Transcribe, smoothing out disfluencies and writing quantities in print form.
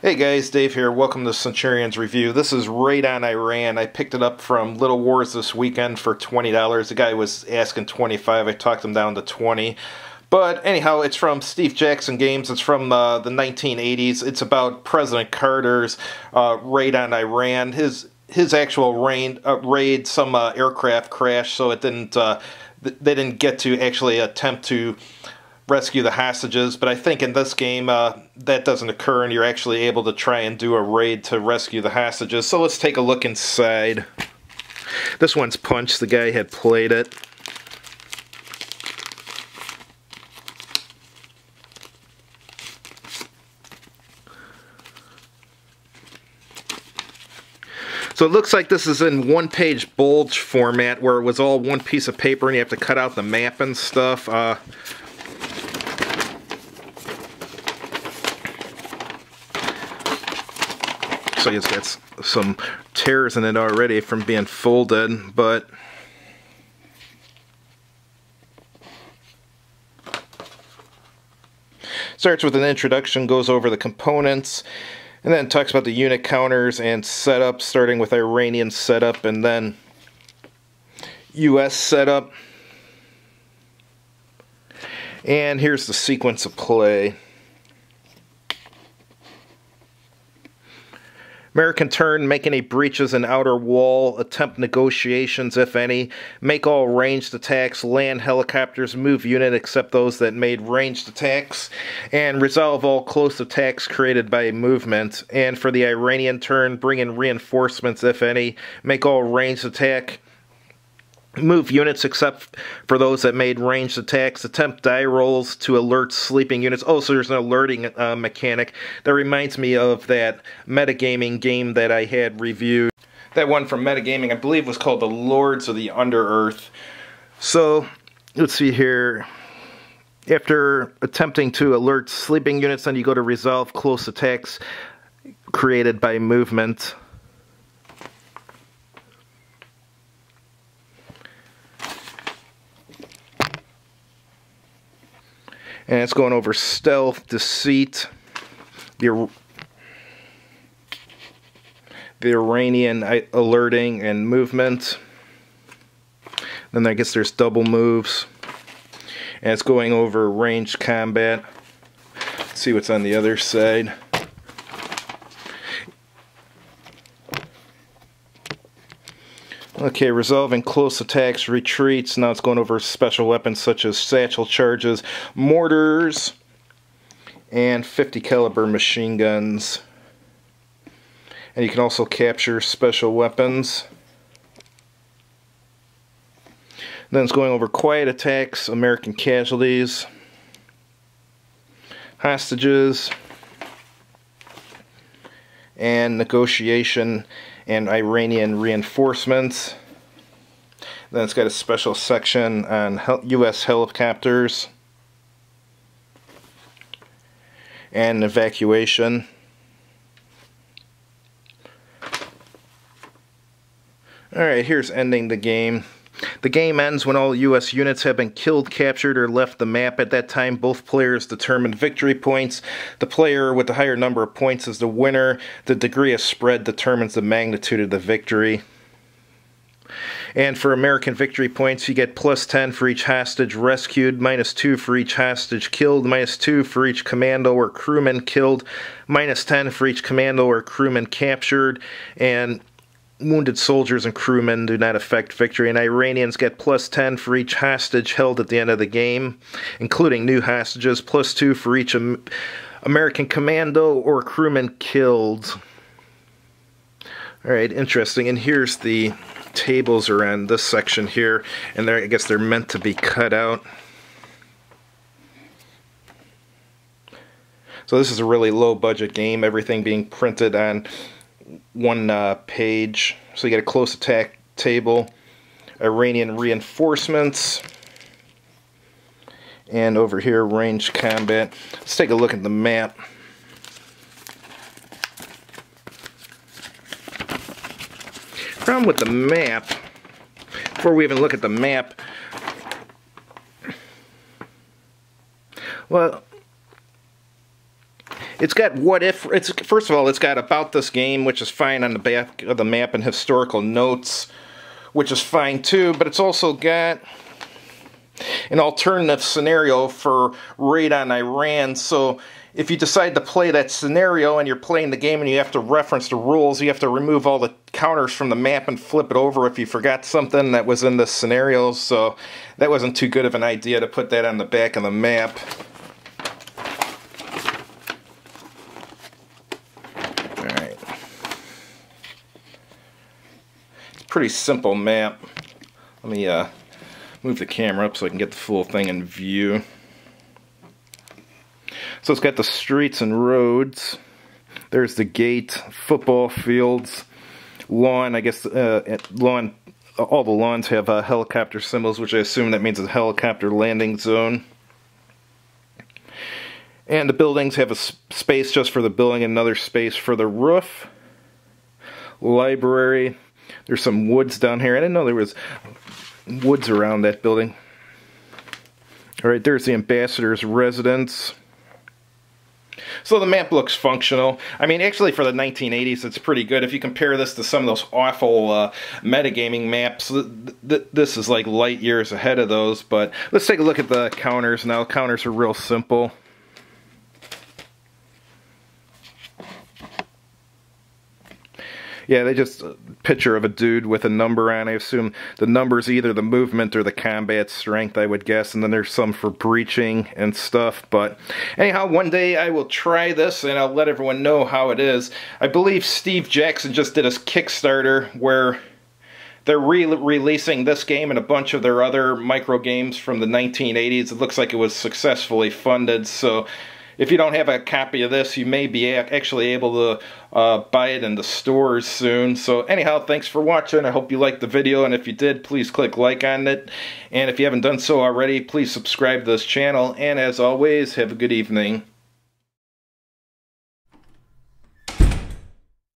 Hey guys, Dave here. Welcome to Centurion's Review. This is Raid on Iran. I picked it up from Little Wars this weekend for $20. The guy was asking $25. I talked him down to $20. But anyhow, it's from Steve Jackson Games. It's from the 1980s. It's about President Carter's raid on Iran. His actual raid, some aircraft crashed, so it didn't. They didn't get to actually attempt to rescue the hostages, but I think in this game that doesn't occur and you're actually able to try and do a raid to rescue the hostages. So let's take a look inside. This one's punched. The guy had played it. So it looks like this is in one-page bulge format where it was all one piece of paper and you have to cut out the map and stuff. So it's got some tears in it already from being folded, but starts with an introduction, goes over the components, and then talks about the unit counters and setup, starting with Iranian setup and then US setup. And here's the sequence of play. American turn, make any breaches in outer wall, attempt negotiations if any, make all ranged attacks, land helicopters, move unit except those that made ranged attacks, and resolve all close attacks created by movement. And for the Iranian turn, bring in reinforcements if any, make all ranged attack, move units except for those that made ranged attacks, attempt die rolls to alert sleeping units. Oh, so there's an alerting mechanic. That reminds me of that metagaming game that I had reviewed. That one from Metagaming, I believe, was called The Lords of the Underearth. So, let's see here. After attempting to alert sleeping units, then you go to resolve close attacks created by movement. And it's going over stealth, deceit, the Iranian alerting and movement. Then I guess there's double moves. And it's going over ranged combat. Let's see what's on the other side. Okay, resolving close attacks, retreats. Now it's going over special weapons such as satchel charges, mortars, and 50 caliber machine guns. And you can also capture special weapons. Then it's going over quiet attacks, American casualties, hostages, and negotiation and Iranian reinforcements. Then it's got a special section on US helicopters and evacuation. Alright, here's ending the game. The game ends when all US units have been killed, captured, or left the map. At that time, both players determine victory points. The player with the higher number of points is the winner. The degree of spread determines the magnitude of the victory. And for American victory points, you get +10 for each hostage rescued, -2 for each hostage killed, -2 for each commando or crewman killed, -10 for each commando or crewman captured, and wounded soldiers and crewmen do not affect victory, and Iranians get +10 for each hostage held at the end of the game, including new hostages, +2 for each American commando or crewman killed. Alright, interesting. And here's the tables around this section here, and I guess they're meant to be cut out. So this is a really low budget game, everything being printed on one page. So you get a close attack table, Iranian reinforcements, and over here ranged combat. Let's take a look at the map. Problem with the map, before we even look at the map, well, It's got what if, first of all, it's got about this game, which is fine on the back of the map, and historical notes, which is fine too, but it's also got an alternative scenario for raid on Iran. So if you decide to play that scenario and you're playing the game and you have to reference the rules, you have to remove all the counters from the map and flip it over if you forgot something that was in the scenario. So that wasn't too good of an idea to put that on the back of the map. Pretty simple map. Let me move the camera up so I can get the full thing in view. So it's got the streets and roads. There's the gate, football fields, lawn. I guess lawn. All the lawns have helicopter symbols, which I assume that means a helicopter landing zone. And the buildings have a space just for the building, another space for the roof. Library. There's some woods down here. I didn't know there was woods around that building. Alright, there's the ambassador's residence. So the map looks functional. I mean, actually for the 1980s, it's pretty good. If you compare this to some of those awful metagaming maps, this is like light years ahead of those. But let's take a look at the counters now. Counters are real simple. Yeah, they just a picture of a dude with a number on. I assume the number's either the movement or the combat strength, I would guess. And then there's some for breaching and stuff. But anyhow, one day I will try this and I'll let everyone know how it is. I believe Steve Jackson just did a Kickstarter where they're re-releasing this game and a bunch of their other micro games from the 1980s. It looks like it was successfully funded, so if you don't have a copy of this, you may be actually able to buy it in the stores soon. So anyhow, thanks for watching. I hope you liked the video, and if you did, please click like on it. And if you haven't done so already, please subscribe to this channel. And as always, have a good evening.